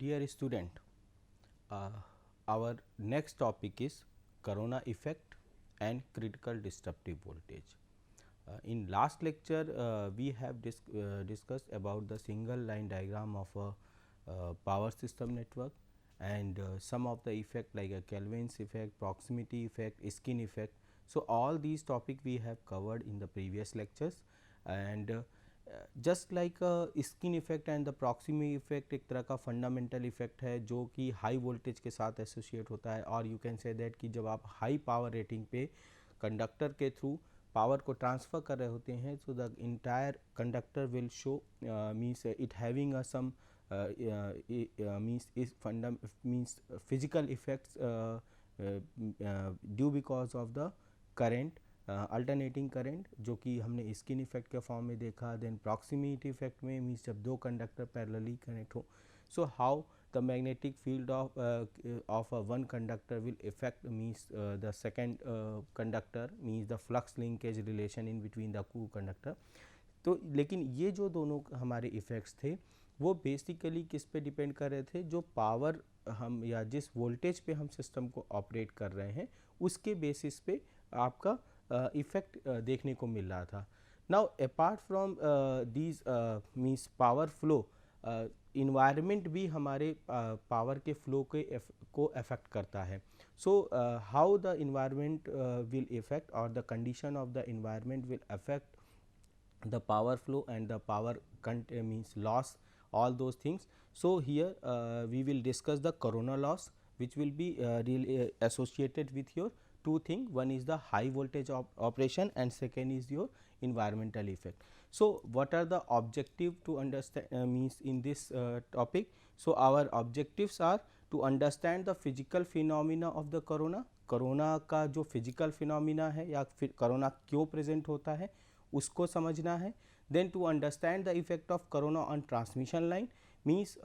Dear student, our next topic is corona effect and critical disruptive voltage. In last lecture, we have discussed about the single line diagram of a power system network and some of the effect like a Kelvin's effect, proximity effect, skin effect. So, all these topics we have covered in the previous lectures, and just like skin effect and the proximity effect एक तरह का fundamental effect है जो कि high voltage के साथ associate होता है, और यू कैन से दैट कि जब आप हाई पावर रेटिंग पे कंडक्टर के थ्रू पावर को ट्रांसफ़र कर रहे होते हैं, so the entire conductor will show means it having a some means physical effects due because of the current, alternating current जो कि हमने स्किन इफेक्ट के फॉर्म में देखा. देन प्रॉक्सिमिटी इफेक्ट में मीन्स जब दो कंडक्टर पैरेलली कनेक्ट हो, so how the magnetic field of one conductor will effect means the second conductor, means the flux linkage relation in between the two conductor. तो लेकिन ये जो दोनों हमारे इफ़ेक्ट्स थे वो बेसिकली किस पे डिपेंड कर रहे थे, जो पावर हम या जिस वोल्टेज पे हम सिस्टम को ऑपरेट कर रहे हैं उसके बेसिस पे आपका इफ़ेक्ट देखने को मिल रहा था. Now apart from these means power flow, environment भी हमारे पावर के फ्लो को अफेक्ट करता है. So how the environment will effect और the condition of the environment will affect the power flow and the power means loss, all those things. So here we will discuss the corona loss, which will be really associated with your two things. One is the high voltage operation and second is your environmental effect. So what are the objective to understand means in this topic? So our objectives are to understand the physical phenomena of the corona. corona का जो physical phenomena है या फिर corona क्यों present होता है उसको समझना है. Then to understand the effect of corona on transmission line, means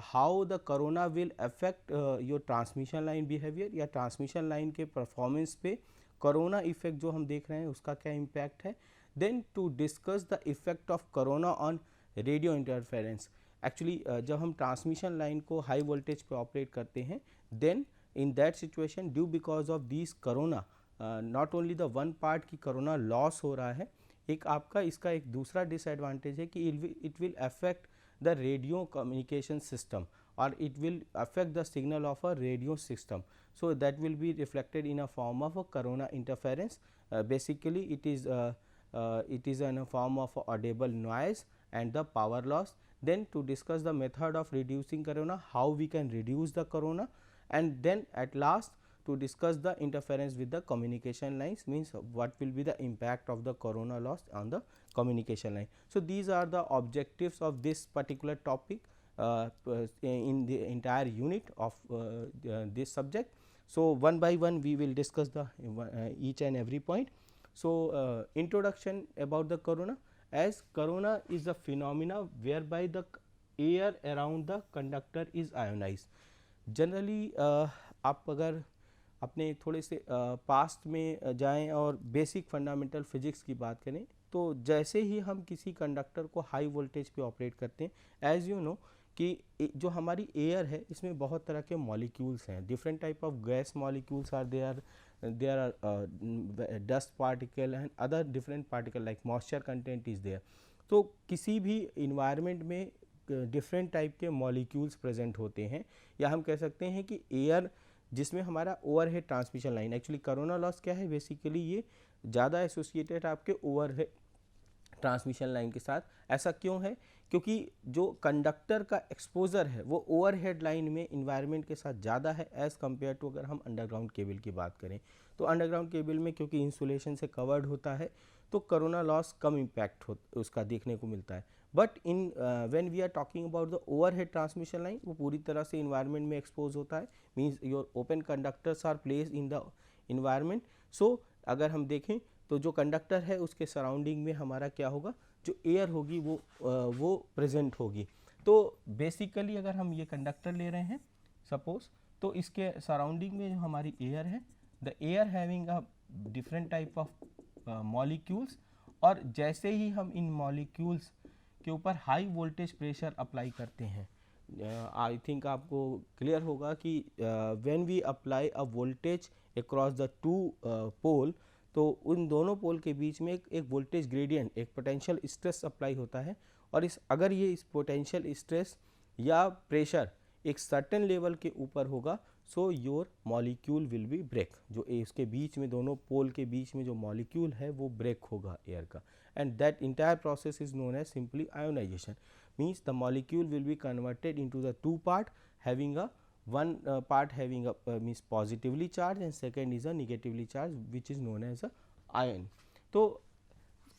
how the corona will affect your transmission line behaviour या ट्रांसमिशन लाइन के परफॉर्मेंस पे कोरोना इफेक्ट जो हम देख रहे हैं उसका क्या इम्पैक्ट है. Then to discuss the effect of corona on radio interference. Actually जब हम ट्रांसमिशन लाइन को हाई वोल्टेज पे ऑपरेट करते हैं, then in that situation due because of this corona not only the one part की corona loss हो रहा है, एक आपका इसका एक दूसरा डिसएडवांटेज है कि it will affect the radio communication system और it will affect the signal of a radio system. So that will be reflected in a form of a corona interference. Basically it is in a form of audible noise and the power loss. Then to discuss the method of reducing corona, how we can reduce the corona, and then at last to discuss the interference with the communication lines, means what will be the impact of the corona loss on the communication line. So these are the objectives of this particular topic in the entire unit of this subject. So one by one we will discuss the each and every point. So introduction about the corona. As corona is a phenomena whereby the air around the conductor is ionized. Generally आप अगर अपने थोड़े से past में जाएं और basic fundamental physics की बात करें, तो जैसे ही हम किसी कंडक्टर को हाई वोल्टेज पे ऑपरेट करते हैं, एज यू नो कि जो हमारी एयर है इसमें बहुत तरह के मॉलिक्यूल्स हैं, different type of gas molecules are there are dust particle and other different particle like moisture content is there. तो किसी भी इन्वायरमेंट में डिफरेंट टाइप के मॉलिक्यूल्स प्रेजेंट होते हैं, या हम कह सकते हैं कि एयर जिसमें हमारा overhead transmission line, actually corona loss क्या है, बेसिकली ये ज़्यादा एसोसिएटेड आपके ओवरहेड ट्रांसमिशन लाइन के साथ. ऐसा क्यों है, क्योंकि जो कंडक्टर का एक्सपोजर है वो ओवरहेड लाइन में इन्वायरमेंट के साथ ज़्यादा है एज़ कम्पेयर टू अगर हम अंडरग्राउंड केबल की बात करें. तो अंडरग्राउंड केबल में क्योंकि इंसुलेशन से कवर्ड होता है तो कोरोना लॉस कम इम्पैक्ट उसका देखने को मिलता है. But in when we are talking about the overhead transmission line, वो पूरी तरह से इन्वायरमेंट में एक्सपोज होता है, means your open conductors are placed in the environment. So अगर हम देखें तो जो कंडक्टर है उसके सराउंडिंग में हमारा क्या होगा, जो एयर होगी वो प्रेजेंट होगी. तो बेसिकली अगर हम ये कंडक्टर ले रहे हैं सपोज, तो इसके सराउंडिंग में जो हमारी एयर है, the air having a different type of molecules, और जैसे ही हम इन मॉलिक्यूल्स के ऊपर हाई वोल्टेज प्रेशर अप्लाई करते हैं आई थिंक आपको क्लियर होगा कि when we apply a voltage across the two pole, तो उन दोनों पोल के बीच में एक वोल्टेज ग्रेडियंट, एक पोटेंशियल स्ट्रेस अप्लाई होता है। और अगर ये इस पोटेंशियल स्ट्रेस या प्रेशर एक सर्टेन लेवल के ऊपर होगा, so your molecule will be break. जो इसके बीच में, दोनों पोल के बीच में जो मॉलिक्यूल है वो ब्रेक होगा एयर का, and that entire process is known as simply ionisation. Means the molecule will be converted into the two part having a one part having a means positively charged and second is a negatively charged which is known as a ion. तो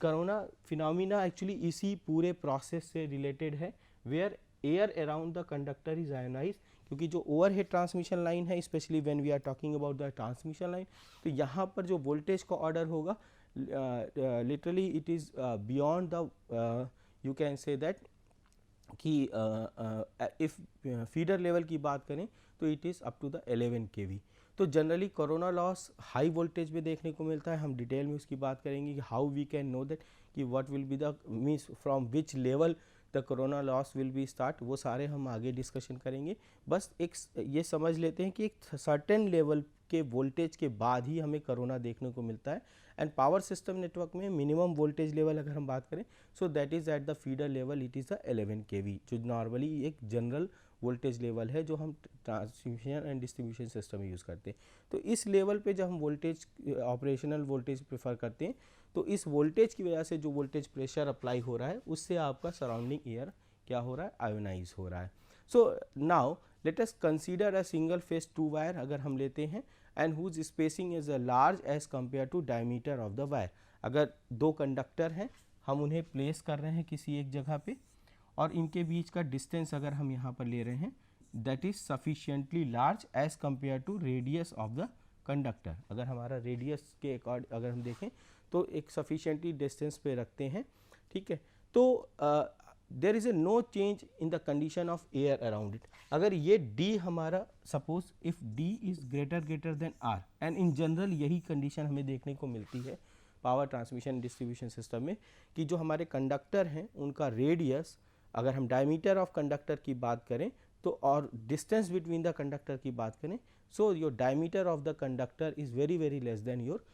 corona phenomena actually इसी पूरे process से related है, where air around the conductor is ionise. क्योंकि जो overhead transmission line है, specially when we are talking about the transmission line, तो यहाँ पर जो वोल्टेज का ऑर्डर होगा, literally it is beyond the, you can say that कि इफ़ फीडर लेवल की बात करें तो it is up to the 11 kV। तो generally corona loss high voltage में देखने को मिलता है। हम डिटेल में उसकी बात करेंगे कि how we can know that कि what will be the means from which level the corona loss will be start, वो सारे हम आगे डिस्कशन करेंगे। बस एक ये समझ लेते हैं कि एक सर्टेन लेवल के वोल्टेज के बाद ही हमें कोरोना देखने को मिलता है। एंड पावर सिस्टम नेटवर्क में मिनिमम वोल्टेज लेवल अगर हम बात करें, so that is at the feeder level, it is the 11 kV, जो नॉर्मली एक जनरल वोल्टेज लेवल है जो हम ट्रांसमिशन एंड डिस्ट्रीब्यूशन सिस्टम में यूज़ करते हैं। तो इस लेवल पे जब हम वोल्टेज, ऑपरेशनल वोल्टेज प्रेफर करते हैं, तो इस वोल्टेज की वजह से जो वोल्टेज प्रेशर अप्लाई हो रहा है, उससे आपका सराउंडिंग एयर क्या हो रहा है, आयोनाइज हो रहा है। So now let us consider a single phase two wire अगर हम लेते हैं, and whose spacing is a large as compare to diameter of the wire. अगर दो कंडक्टर हैं, हम उन्हें प्लेस कर रहे हैं किसी एक जगह पे, और इनके बीच का डिस्टेंस अगर हम यहाँ पर ले रहे हैं, that is sufficiently large as compare to radius of the conductor. अगर हमारा रेडियस के अकॉर्ड अगर हम देखें तो एक सफिशिएंटली डिस्टेंस पे रखते हैं, ठीक है। तो there is a no change in the condition of air around it. अगर ये D हमारा, suppose if D is greater than R, and in general यही कंडीशन हमें देखने को मिलती है पावर ट्रांसमिशन डिस्ट्रीब्यूशन सिस्टम में, कि जो हमारे कंडक्टर हैं उनका रेडियस, अगर हम डायमीटर ऑफ कंडक्टर की बात करें तो, और डिस्टेंस बिटवीन द कंडक्टर की बात करें, so your diameter of the conductor is very less than your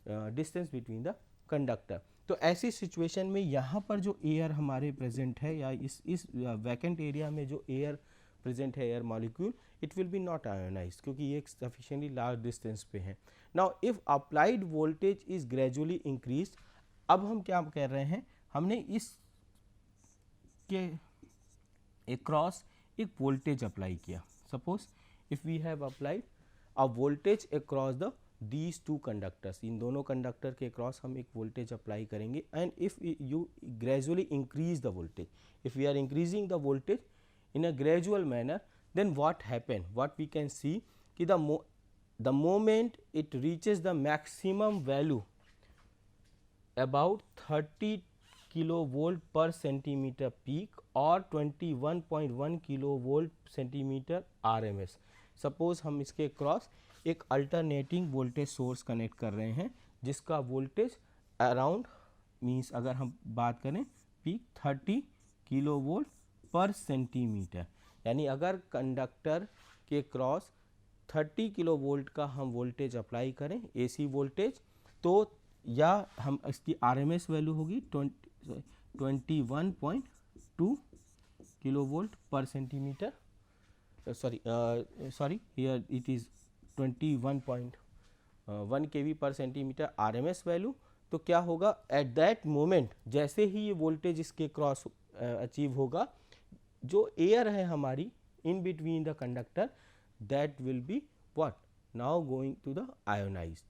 distance between the conductor. तो ऐसी सिचुएशन में यहाँ पर जो एयर हमारे प्रेजेंट है, या इस वैकेंट एरिया में जो एयर प्रेजेंट है, air molecule, it will be not ionise, क्योंकि ये एक सफिशिएंटली लार्ज डिस्टेंस पे है। Now if applied voltage is gradually increase, अब हम क्या कर रहे हैं, हमने इस के अक्रॉस एक वोल्टेज अप्लाई किया। Suppose if we have applied a voltage across the these two conductors, इन दोनों कंडक्टर के क्रॉस हम एक वोल्टेज अप्लाई करेंगे, and if you gradually increase the voltage, if we are increasing the voltage in a gradual manner, then what happen, what we can see कि the moment it reaches the maximum value about 30 kilovolt per centimeter peak और 21.1 kilovolt centimeter RMS। Suppose हम इसके cross एक alternating voltage source connect कर रहे हैं, जिसका voltage around, means अगर हम बात करें पीक 30 किलोवोल्ट पर सेंटीमीटर, यानी अगर कंडक्टर के क्रॉस 30 किलोवोल्ट का हम वोल्टेज अप्लाई करें, AC वोल्टेज, तो या हम इसकी RMS वैल्यू होगी 21.2 किलोवोल्ट पर centimetre, sorry here it is 21.1 kV पर सेंटीमीटर RMS वैल्यू। तो क्या होगा, एट दैट मोमेंट जैसे ही ये वोल्टेज इसके क्रॉस अचीव होगा, जो एयर है हमारी in between the conductor, that will be what, now going to the ionised.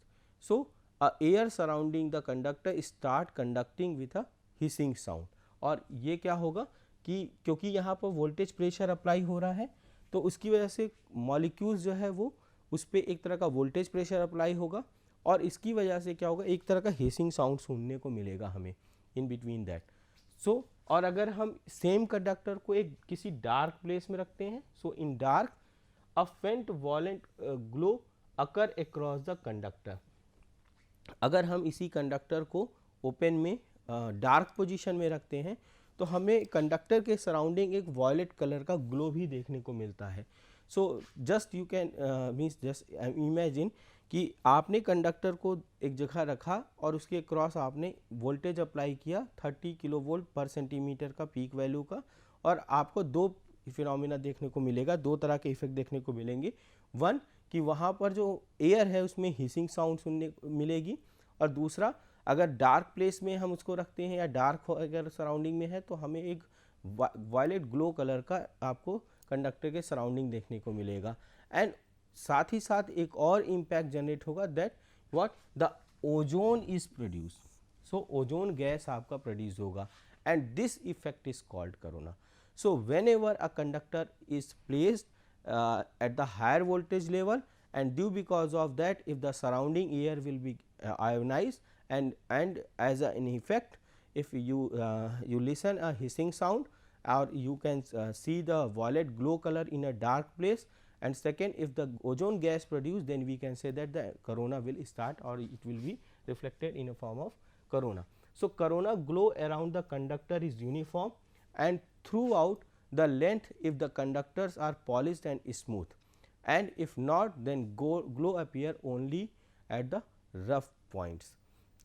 So a air surrounding the conductor start conducting with a hissing sound. और ये क्या होगा कि क्योंकि यहाँ पर वोल्टेज प्रेशर अप्लाई हो रहा है, तो उसकी वजह से मॉलिक्यूल्स जो है वो उस पर एक तरह का वोल्टेज प्रेशर अप्लाई होगा, और इसकी वजह से क्या होगा, एक तरह का हिसिंग साउंड सुनने को मिलेगा हमें इन बिटवीन दैट। सो और अगर हम सेम कंडक्टर को एक किसी डार्क प्लेस में रखते हैं, सो इन डार्क अ फेंट वॉलेंट glow occur across the conductor. अगर हम इसी कंडक्टर को ओपन में डार्क पोजीशन में रखते हैं, तो तो हमें कंडक्टर के सराउंडिंग एक वॉयलेट कलर का ग्लो भी देखने को मिलता है। So just you can means just imagine कि आपने कंडक्टर को एक जगह रखा और उसके क्रॉस आपने वोल्टेज अप्लाई किया 30 किलो वोल्ट पर सेंटीमीटर का पीक वैल्यू का, और आपको दो फिनोमिना देखने को मिलेगा, दो तरह के इफेक्ट देखने को मिलेंगे। वन कि वहाँ पर जो एयर है उसमें हिसिंग साउंड सुनने को मिलेगी, और दूसरा अगर डार्क प्लेस में हम उसको रखते हैं या डार्क अगर सराउंडिंग में है तो हमें एक वायलेट ग्लो कलर का आपको कंडक्टर के सराउंडिंग देखने को मिलेगा। एंड साथ ही साथ एक और इम्पैक्ट जनरेट होगा, that what the ozone is produce. So ozone gas आपका प्रोड्यूस होगा, and this effect is called corona. So when ever a conductor is placed at the higher voltage level, and due because of that if the surrounding air will be ionized, and as an effect if you listen a hissing sound, or you can see the violet glow color in a dark place, and second if the ozone gas produced, then we can say that the corona will start, or it will be reflected in a form of corona. So corona glow around the conductor is uniform and throughout the length if the conductors are polished and smooth, and if not then glow appear only at the rough points.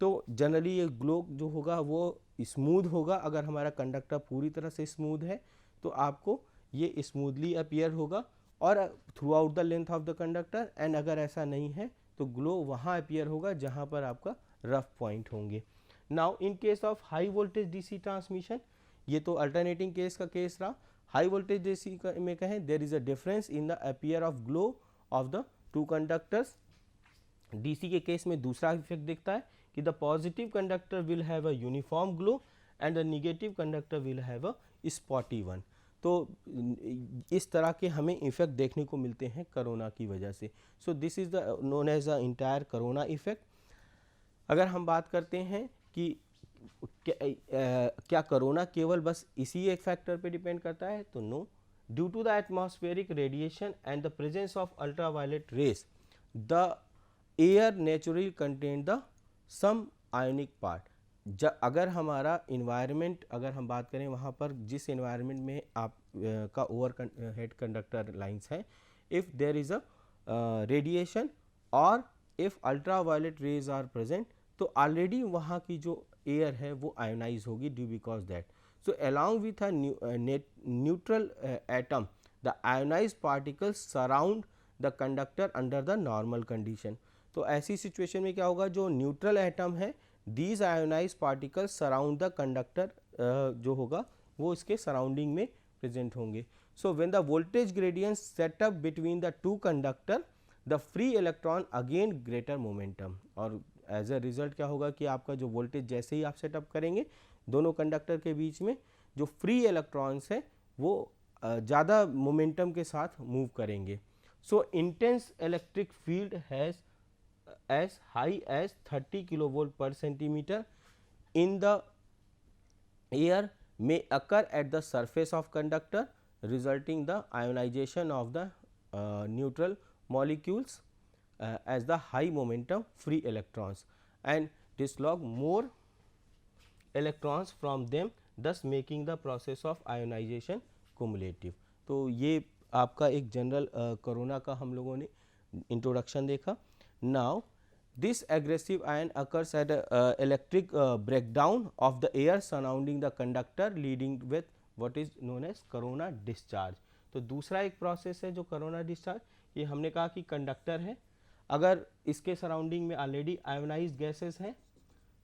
तो generally ये glow जो होगा वो smooth होगा, अगर हमारा conductor पूरी तरह से स्मूथ है तो आपको ये स्मूथली अपीयर होगा और through out the length of the conductor, and अगर ऐसा नहीं है तो ग्लो वहाँ अपीयर होगा जहाँ पर आपका रफ पॉइंट होंगे। Now in case of high voltage DC transmission, ये तो अल्टरनेटिंग केस का केस रहा। हाई वोल्टेज डीसी में कहें there is a difference in the appear of glow of the two conductors. DC के केस में दूसरा इफेक्ट दिखता है कि the positive conductor will have a uniform glow and the negative conductor will have a spotty one. तो इस तरह के हमें इफेक्ट देखने को मिलते हैं कोरोना की वजह से। So this is the known as the entire corona effect. अगर हम बात करते हैं कि क्या कोरोना केवल बस इसी एक फैक्टर पे डिपेंड करता है, तो no. Due to the atmospheric radiation and the presence of ultraviolet rays, the air naturally contain the some ionic part. अगर हमारा इन्वायरमेंट अगर हम बात करें वहाँ पर जिस इन्वायरमेंट में आप का ओवर हेड कंडक्टर लाइंस हैं, if there is a radiation और if ultraviolet rays are present, तो ऑलरेडी वहाँ की जो एयर है वो आयोनाइज होगी due because that. So along with a neutral atom the ionize particles surround the conductor under the normal condition. तो ऐसी सिचुएशन में क्या होगा, जो न्यूट्रल एटम है these ionize particles surround the conductor जो होगा वो इसके सराउंडिंग में प्रेजेंट होंगे। So when the voltage gradient set up between the two conductor the free electron again greater momentum, और एज अ रिजल्ट क्या होगा कि आपका जो वोल्टेज जैसे ही आप सेटअप करेंगे दोनों कंडक्टर के बीच में जो फ्री इलेक्ट्रॉन्स है वो ज़्यादा मोमेंटम के साथ मूव करेंगे। So intense electric field has as high as 30 kilovolt per centimeter in the air may occur at the surface of conductor, resulting the ionization of the neutral molecules as the high momentum free electrons and dislodge more electrons from them, thus making the process of ionization cumulative. तो ये आपका एक general corona का हम लोगों ने introduction देखा। Now this aggressive ion occurs at electric breakdown of the air surrounding the conductor, leading with what is known as corona discharge. तो दूसरा एक प्रोसेस है जो कोरोना डिस्चार्ज, ये हमने कहा कि कंडक्टर है, अगर इसके सराउंडिंग में ऑलरेडी आयोनाइज्ड गैसेस हैं,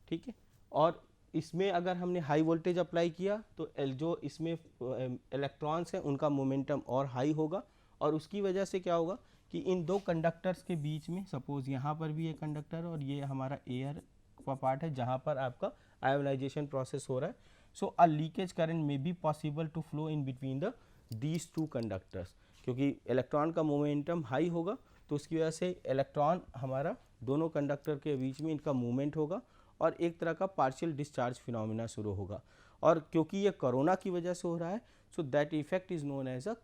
ठीक है, और इसमें अगर हमने हाई वोल्टेज अप्लाई किया तो जो इसमें इलेक्ट्रॉन्स हैं उनका मोमेंटम और हाई होगा, और उसकी वजह से क्या होगा कि इन दो कंडक्टर्स के बीच में सपोज यहाँ पर भी एक कंडक्टर और ये हमारा एयर का पार्ट है जहाँ पर आपका आयोनाइजेशन प्रोसेस हो रहा है। So a leakage current may be possible to flow in between the these two conductors, क्योंकि इलेक्ट्रॉन का मोमेंटम हाई होगा तो उसकी वजह से इलेक्ट्रॉन हमारा दोनों कंडक्टर के बीच में इनका मूवमेंट होगा और एक तरह का पार्शियल डिस्चार्ज फिनोमिना शुरू होगा, और क्योंकि ये कोरोना की वजह से हो रहा है so that effect is known as a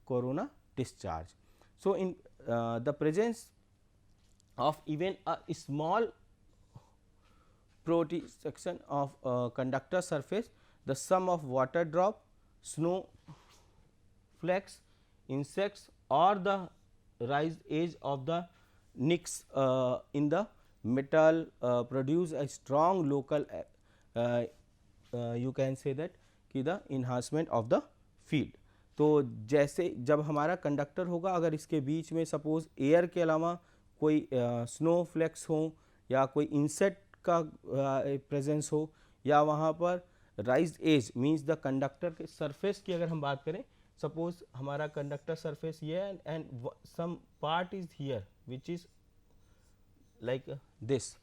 corona discharge. So in the presence of even a small protection of conductor surface, the sum of water drop, snow flakes, insects or the raised edge of the nicks in the metal produce a strong local you can say that कि the enhancement of the field. तो जैसे जब हमारा conductor होगा, अगर इसके बीच में suppose air के अलावा कोई स्नो फ्लेक्स हो या कोई इंसेक्ट का प्रेजेंस हो या वहाँ पर raised edge means the conductor के सरफेस की अगर हम बात करें, सपोज हमारा कंडक्टर सरफेस ये है and some part is here which is like this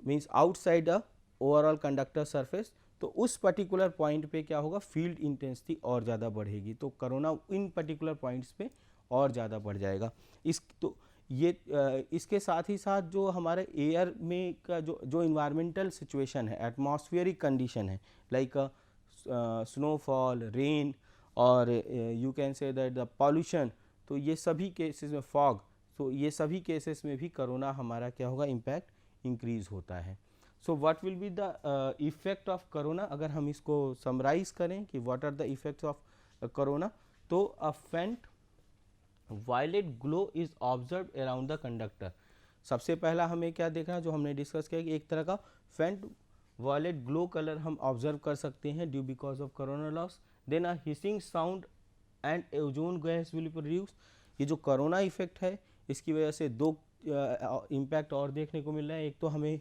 means outside the overall conductor surface, तो उस पर्टिकुलर पॉइंट पे क्या होगा, फील्ड इंटेंसिटी और ज़्यादा बढ़ेगी, तो कोरोना इन पर्टिकुलर पॉइंट्स पे और ज़्यादा बढ़ जाएगा. तो ये इसके साथ ही साथ जो हमारे एयर में का जो इन्वायरमेंटल सिचुएशन है, एटमॉस्फेरिक कंडीशन है, लाइक स्नोफॉल, रेन और you can say that the pollution, तो ये सभी केसेस में फॉग, तो ये सभी केसेस में भी कोरोना हमारा क्या होगा, इम्पैक्ट इंक्रीज होता है. So what will be the effect of corona, अगर हम इसको समराइज करें कि what are the effects of corona, तो a faint violet glow is observe around the conductor. सबसे पहला हमें क्या देखना, जो हमने डिस्कस किया कि एक तरह का फेंट वायलेट ग्लो कलर हम ऑब्जर्व कर सकते हैं due because of corona loss. Then a hissing sound and ozone gas will produce. ये जो कोरोना इफेक्ट है इसकी वजह से दो इम्पैक्ट और देखने को मिल रहा है. एक तो हमें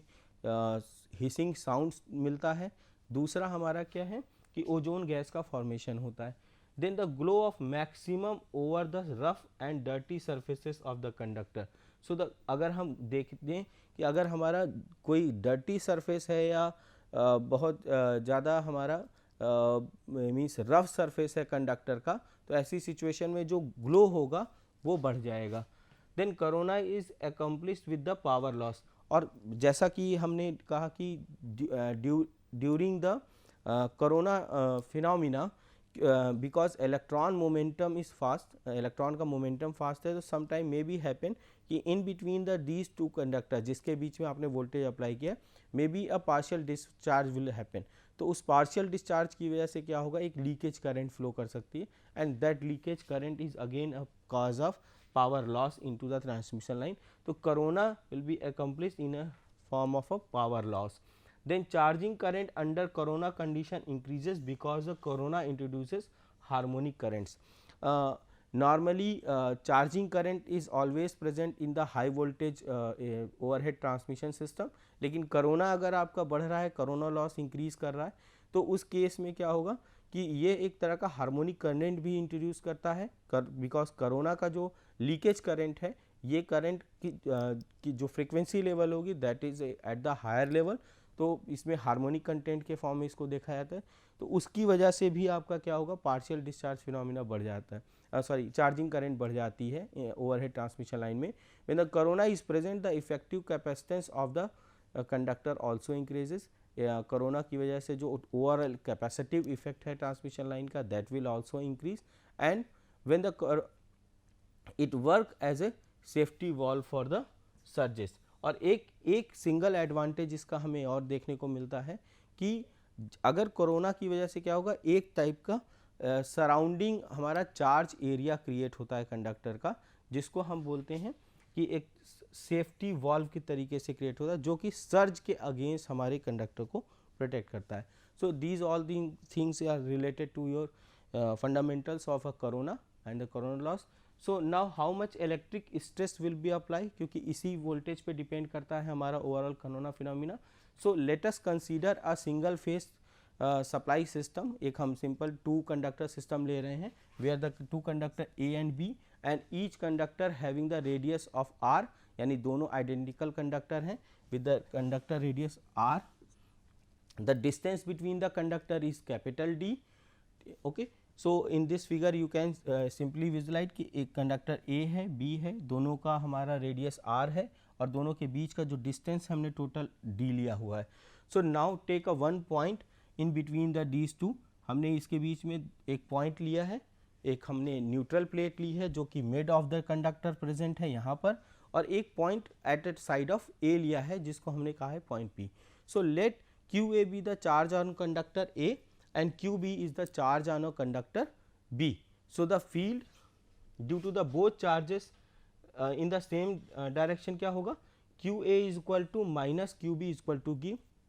हिसिंग साउंड मिलता है, दूसरा हमारा क्या है कि ओजोन गैस का फॉर्मेशन होता है. Then the glow of maximum over the rough and dirty surfaces of the conductor. So the अगर हम देख दें कि अगर हमारा कोई डर्टी सरफेस है या बहुत ज़्यादा हमारा मीन्स रफ सरफेस है कंडक्टर का, तो ऐसी सिचुएशन में जो ग्लो होगा वो बढ़ जाएगा. Then corona is accomplished with the power loss. और जैसा कि हमने कहा कि during the corona phenomena, because electron momentum is fast, electron का मोमेंटम फास्ट है, तो some time may be happen कि in between the these two conductor जिसके बीच में आपने वोल्टेज अप्लाई किया, may be a partial discharge will happen. तो उस पार्शियल डिस्चार्ज की वजह से क्या होगा, एक लीकेज करंट फ्लो कर सकती है and that leakage current is again a cause of power loss into the transmission line. So corona will be accomplished in a form of a power loss. Then charging current under corona condition increases because the corona introduces harmonic currents. Normally charging current is always present in the high voltage overhead transmission system, लेकिन corona अगर आपका बढ़ रहा है, corona loss increase कर रहा है, तो उस केस में क्या होगा कि ये एक तरह का हार्मोनिक करंट भी इंट्रोड्यूस करता है, बिकॉज कोरोना का जो लीकेज करंट है, ये करंट की जो फ्रीक्वेंसी लेवल होगी that is at the higher level, तो इसमें हार्मोनिक कंटेंट के फॉर्म में इसको देखा जाता है. तो उसकी वजह से भी आपका क्या होगा, पार्शियल डिस्चार्ज फिनोमिना बढ़ जाता है, सॉरी चार्जिंग करंट बढ़ जाती है ओवरहेड ट्रांसमिशन लाइन में. When the corona is present the effective capacitance of the conductor also increases. Corona की वजह से जो ओवरऑल कैपेसिटिव इफेक्ट है ट्रांसमिशन लाइन का, that will also increase. And when the it work as a safety valve for the surges. और एक single advantage इसका हमें और देखने को मिलता है कि अगर कोरोना की वजह से क्या होगा, एक टाइप का सराउंडिंग हमारा चार्ज एरिया क्रिएट होता है कंडक्टर का, जिसको हम बोलते हैं कि एक सेफ्टी वॉल्व की तरीके से क्रिएट होता है, जो कि सर्ज के अगेंस्ट हमारे कंडक्टर को प्रोटेक्ट करता है. So these all the things are related to your fundamentals of a corona and the corona loss. So now how much electric stress will be apply, क्योंकि इसी वोल्टेज पे depend करता है हमारा overall corona phenomena. So let us consider a single phase supply system. एक हम simple two conductor system ले रहे हैं, where the two conductor A and B and each conductor having the radius of R, यानी दोनों identical conductor हैं with the conductor radius R. The distance between the conductor is capital D. Okay, so in this figure you can simply visualise कि एक conductor A है, B है, दोनों का हमारा रेडियस आर है और दोनों के बीच का जो डिस्टेंस हमने टोटल डी लिया हुआ है. So now take a one point in between the these two. हमने इसके बीच में एक पॉइंट लिया है, एक हमने न्यूट्रल प्लेट ली है जो कि mid of the conductor present है यहाँ पर, और एक point at the side of A लिया है जिसको हमने कहा है point P. So let Q A be the charge on conductor A and QB is the charge on a conductor B. So the field due to the both charges in the same direction क्या होगा, QA is equal to minus QB is equal to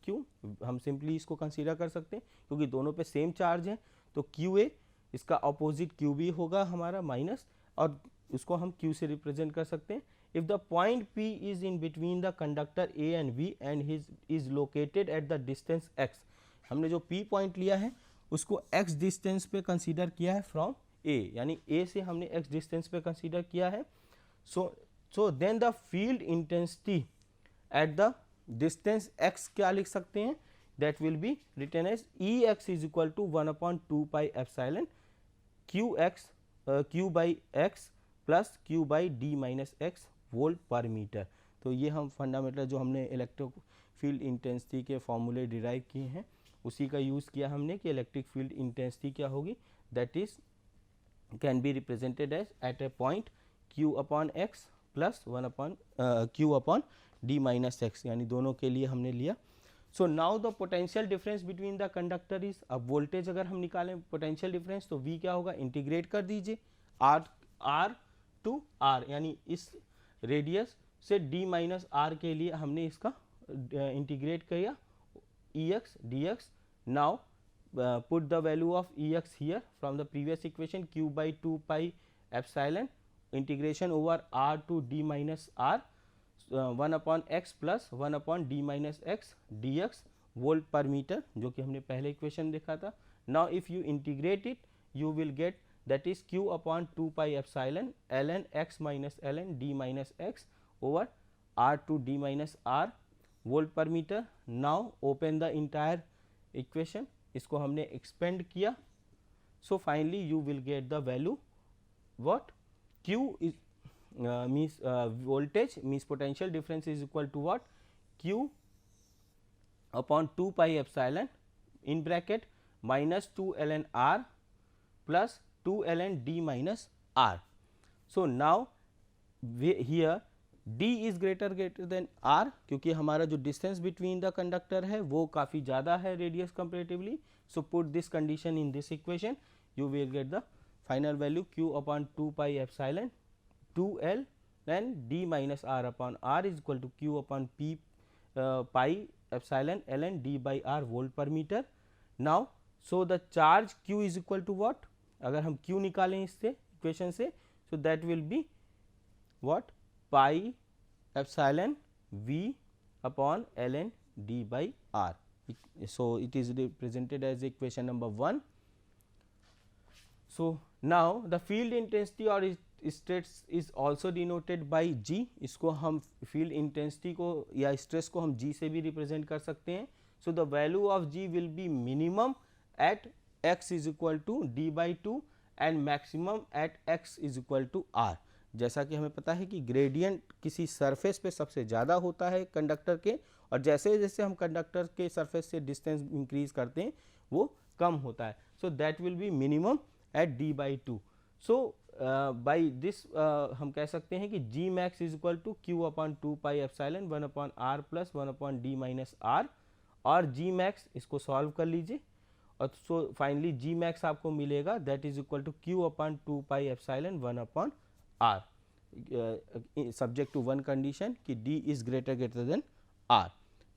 Q. हम simply इसको consider कर सकते हैं क्योंकि दोनों पे सेम चार्ज है, तो QA इसका अपोजिट QB होगा हमारा माइनस, और उसको हम Q से रिप्रेजेंट कर सकते हैं. If the point P is in between the conductor A and B and his is located at the distance x, हमने जो P पॉइंट लिया है उसको x डिस्टेंस पे कंसीडर किया है फ्रॉम A, यानी A से हमने x डिस्टेंस पे कंसीडर किया है. So then the field intensity at the distance x क्या लिख सकते हैं, that will be written as Ex is equal to 1/2 pi epsilon Q by x plus Q by d minus x volt per metre. तो ये हम fundamental जो हमने electric field intensity के फॉर्मूले डिराइव किए हैं उसी का यूज़ किया हमने कि इलेक्ट्रिक फील्ड इंटेंसिटी क्या होगी, that is can be represented as at a point Q upon x plus Q upon d minus x, यानी दोनों के लिए हमने लिया. So now the potential difference between the conductor is, अब वोल्टेज अगर हम निकालें पोटेंशियल डिफरेंस तो V क्या होगा, इंटीग्रेट कर दीजिए R टू R, यानी इस रेडियस से d माइनस R के लिए हमने इसका इंटीग्रेट किया Ex dx. Now put the value of Ex here from the previous equation Q by 2 pi epsilon integration over R to d minus R 1/x plus 1/d minus x dx volt per metre, जो कि हमने पहले equation देखा था. Now if you integrate it you will get that is Q upon 2 pi epsilon ln x minus ln d minus x over R to d minus R volt per meter. Now open the entire equation, इसको हमने expand किया. So finally you will get the value what Q is means voltage means potential difference is equal to what, Q upon 2 pi epsilon in bracket minus 2 ln R plus 2 ln d minus R. So now here d is greater than R, क्योंकि हमारा जो distance between the conductor है वो काफ़ी ज़्यादा है radius comparatively. So put this condition in this equation, you will get the final value Q upon 2 pi epsilon 2L then d minus R upon R is equal to Q upon P pi epsilon ln d by R volt per meter. Now so the charge Q is equal to what, अगर हम Q निकालें इससे equation से, so that will be what, pi epsilon V upon ln d by R. So it is represented as equation number 1. So now the field intensity or stress is also denoted by G. इसको हम field intensity को या stress को हम G से भी represent कर सकते हैं. So the value of G will be minimum at x is equal to d by 2 and maximum at x is equal to R. जैसा कि हमें पता है कि ग्रेडियंट किसी सरफेस पे सबसे ज़्यादा होता है कंडक्टर के, और जैसे जैसे हम कंडक्टर के सरफेस से डिस्टेंस इंक्रीज करते हैं वो कम होता है. So that will be minimum at d by 2. So by this हम कह सकते हैं कि G max is equal to Q upon 2 pi epsilon 1 upon R plus 1 upon d minus R, और G max इसको सॉल्व कर लीजिए और सो फाइनली G max आपको मिलेगा that is equal to Q upon 2 pi epsilon 1 upon R, subject to one condition कि D is greater than R.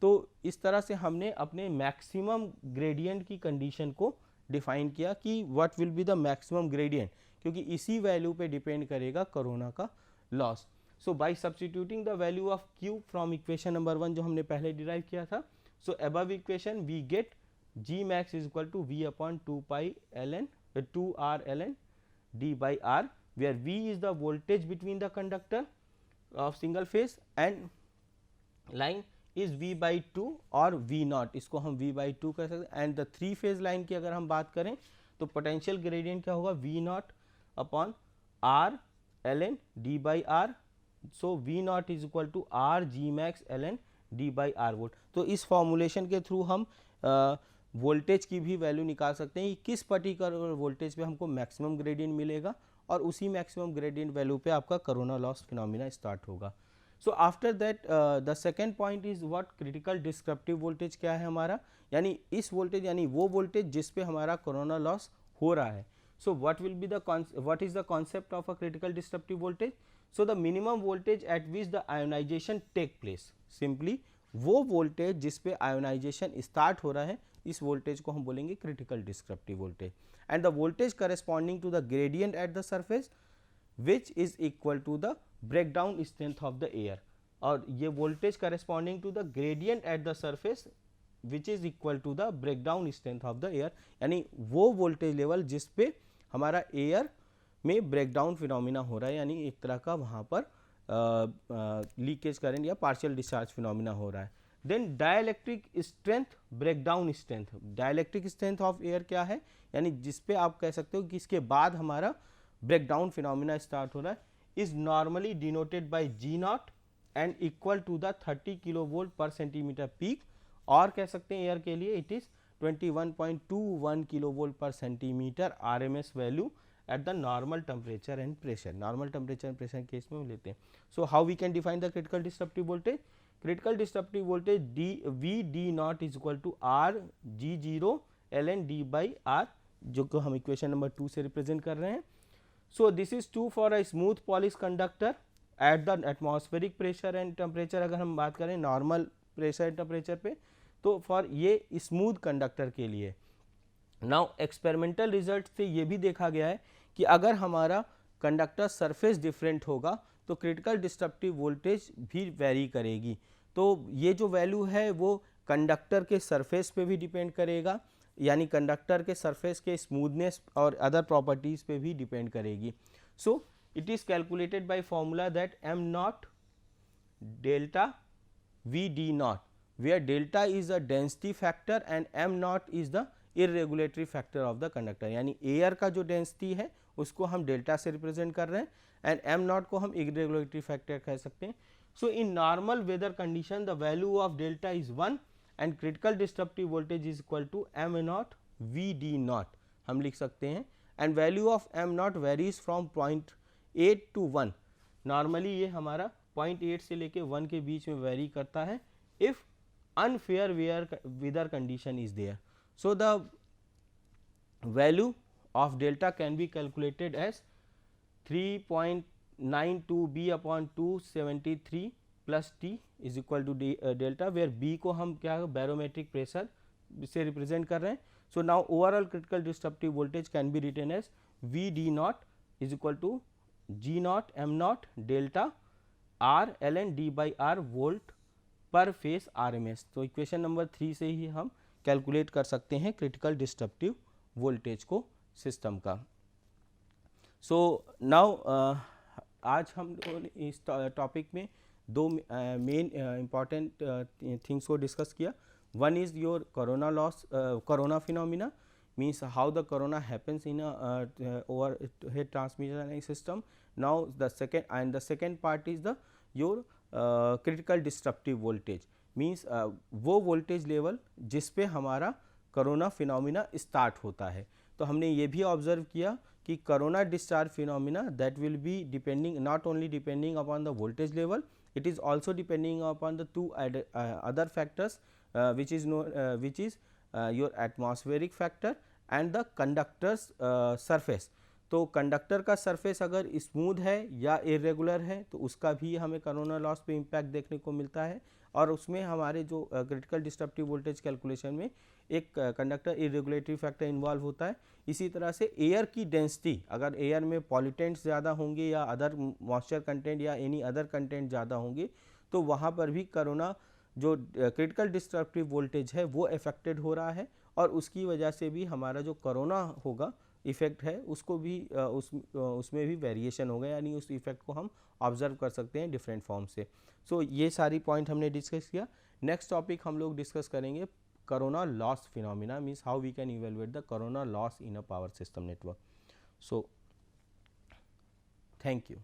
तो इस तरह से हमने अपने मैक्सिमम ग्रेडियंट की कंडीशन को डिफाइन किया कि what will be the maximum gradient, क्योंकि इसी वैल्यू पे डिपेंड करेगा कोरोना का loss. So by substituting the value of Q from equation number 1 जो हमने पहले डिराइव किया था, so above equation we get G max is equal to V upon 2 pi ln 2R ln d by R, where V is the voltage between the conductor of single phase and line is V by 2 और V naught, इसको हम V by 2 कह सकते हैं. And the 3 phase line की अगर हम बात करें तो पोटेंशियल ग्रेडियंट क्या होगा, V naught upon R ln d by R. So V naught is equal to R G max ln d by R volt. तो इस फॉर्मूलेशन के थ्रू हम वोल्टेज की भी वैल्यू निकाल सकते हैं कि किस पर्टिकुलर वोल्टेज पे हमको मैक्सिमम ग्रेडियंट मिलेगा और उसी मैक्सिमम ग्रेडियंट वैल्यू पे आपका कोरोना लॉस फिनोमिना स्टार्ट होगा. So after that the second point is what critical disruptive voltage क्या है हमारा, यानी इस वोल्टेज यानी वो वोल्टेज जिस पे हमारा कोरोना लॉस हो रहा है. So what will be the what is the concept of a critical disruptive voltage. So the minimum voltage at which the ionisation take place, simply वो वोल्टेज जिस पे आयोनाइजेशन स्टार्ट हो रहा है, इस वोल्टेज को हम बोलेंगे critical disruptive voltage. And the voltage corresponding to the gradient at the surface which is equal to the breakdown strength of the air. और ये voltage corresponding to the gradient at the surface which is equal to the breakdown strength of the air, यानी वो voltage level जिस पे हमारा air में breakdown phenomena हो रहा है, यानी एक तरह का वहाँ पर लीकेज करंट या पार्शियल डिस्चार्ज फिनोमिना हो रहा है. Then dielectric strength breakdown strength, dielectric strength of air क्या है, यानी जिस पे आप कह सकते हो कि इसके बाद हमारा ब्रेकडाउन फिनोमिना स्टार्ट हो रहा है, is normally denoted by G naught and equal to the 30 kilo volt per centimetre peak, और कह सकते हैं एयर के लिए it is 21.21 kilo volt per centimetre RMS value at the normal temperature and pressure. Normal temperature and pressure case में लेते हैं. So how we can define the critical disruptive voltage? Critical disruptive voltage V D naught is equal to R G0 ln D by R, जो को हम equation number 2 से represent कर रहे हैं. So this is true for a smooth polished conductor at the atmospheric pressure and temperature. अगर हम बात करें नॉर्मल प्रेशर एंड टेम्परेचर पे, तो फॉर ये स्मूथ कंडक्टर के लिए. नाउ एक्सपेरिमेंटल रिजल्ट से ये भी देखा गया है कि अगर हमारा कंडक्टर सरफेस डिफरेंट होगा तो क्रिटिकल डिस्ट्रप्टिव वोल्टेज भी वेरी करेगी. तो ये जो वैल्यू है वो कंडक्टर के सरफेस पे भी डिपेंड करेगा, यानी कंडक्टर के सरफेस के स्मूथनेस और अदर प्रॉपर्टीज पे भी डिपेंड करेगी. So it is calculated by formula that m naught delta V D naught, where delta is a density factor and m naught is the irregularity factor of the conductor, यानी air का जो density है उसको हम delta से represent कर रहे हैं एंड एम नॉट को हम इरेगुलेटरी फैक्टर कह सकते हैं. So in normal weather condition the value of delta is 1 and critical disruptive voltage is equal to m naught V D naught हम लिख सकते हैं. And value of m naught varies from 0.8 to 1. Normally ये हमारा 0.8 से लेके 1 के बीच में वेरी करता है if unfair weather condition is there. So the value of delta can be calculated as 3.92 B upon 273 plus T is equal to delta, where B को हम क्या बैरोमेट्रिक प्रेशर से रिप्रेजेंट कर रहे हैं. So now overall critical disruptive voltage can be written as V D naught is equal to G naught M naught delta R ln D by R volt पर face RMS. तो equation number 3 से ही हम calculate कर सकते हैं critical disruptive voltage को system का. So now आज हम इस टॉपिक में दो मेन इम्पॉर्टेंट थिंग्स को डिस्कस किया. One is your corona loss, corona phenomena means how the corona happens in over head transmission system. Now the second part is the your critical disruptive voltage means वो voltage level जिस पे हमारा corona phenomena start होता है. तो हमने ये भी ऑब्जर्व किया कि corona discharge phenomena that will be depending not only depending upon the voltage level, it is also depending upon the two other factors which is your atmospheric factor and the conductor's surface. तो conductor का surface अगर smooth है या irregular है तो उसका भी हमें कोरोना लॉस पे इम्पैक्ट देखने को मिलता है. और उसमें हमारे जो क्रिटिकल डिस्ट्रप्टिव वोल्टेज कैलकुलेशन में एक कंडक्टर इरेगुलेटरी फैक्टर इन्वॉल्व होता है. इसी तरह से एयर की डेंसिटी, अगर एयर में पॉल्यूटेंट्स ज़्यादा होंगे या अदर मॉइस्चर कंटेंट या एनी अदर कंटेंट ज़्यादा होंगे तो वहाँ पर भी कोरोना जो क्रिटिकल डिस्ट्रप्टिव वोल्टेज है वो अफेक्टेड हो रहा है, और उसकी वजह से भी हमारा जो कोरोना होगा इफ़ेक्ट है उसको भी उसमें भी वेरिएशन होगा, यानी उस इफ़ेक्ट को हम ऑब्जर्व कर सकते हैं डिफरेंट फॉर्म से. सो ये सारी पॉइंट हमने डिस्कस किया. नेक्स्ट टॉपिक हम लोग डिस्कस करेंगे corona loss phenomena means how we can evaluate the corona loss in a power system network. So thank you.